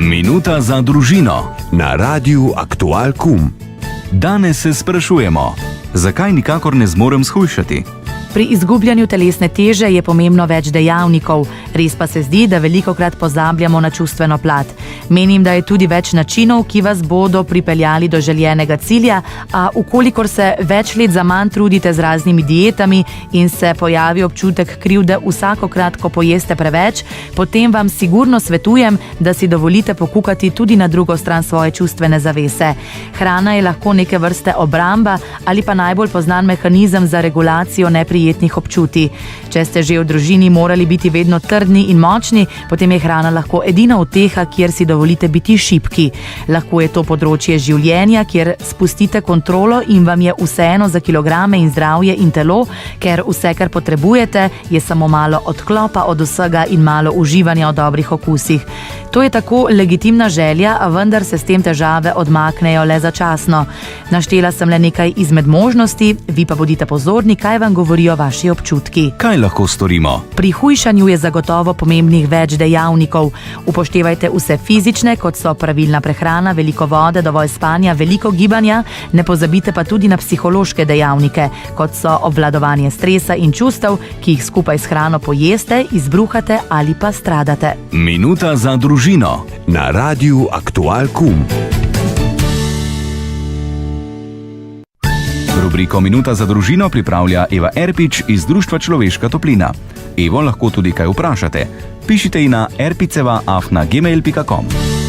Minuta za družino na Radiu Aktual Kum. Danes se sprašujemo, zakaj nikakor ne zmorem shujšati? Pri izgubljanju telesne teže je pomembno več dejavnikov, res pa se zdi, da velikokrat pozabljamo na čustveno plat. Menim, da je tudi več načinov, ki vas bodo pripeljali do željenega cilja, a ukolikor se več let zaman trudite z raznimi dietami in se pojavi občutek krivde vsakokrat, ko pojeste preveč, potem vam sigurno svetujem, da si dovolite pokukati tudi na drugo stran svoje čustvene zavese. Hrana je lahko neke vrste obramba ali pa najbolj poznan mehanizem za regulacijo neprijetnih občutij. Če ste že v družini morali biti vedno trdni in močni, potem je hrana lahko edina uteha, kjer si dovolite biti šibki. Lahko je to področje življenja, kjer spustite kontrolo in vam je vseeno za kilograme in zdravje in telo, ker vse, kar potrebujete, je samo malo odklopa od vsega in malo uživanja v dobrih okusih. To je tako legitimna želja, a vendar se s tem težave odmaknejo le začasno. Naštela sem le nekaj izmed možnosti, vi pa bodite pozorni, kaj vam govorijo vaši občutki. Kaj lahko storimo? Pri hujšanju je zagotovo pomembnih več dejavnikov. Upoštevajte vse fizične, kot so pravilna prehrana, veliko vode, dovolj spanja, veliko gibanja, ne pozabite pa tudi na psihološke dejavnike, kot so obvladovanje stresa in čustev, ki jih skupaj s hrano pojeste, izbruhate ali pa stradate. Minuta za družino na Radiu Aktual Kum. Rubriko Minuta za družino pripravlja Eva Erpič iz Društva Človeška toplina. Evo lahko tudi kaj vprašate. Pišite ji na erpiceva@gmail.com.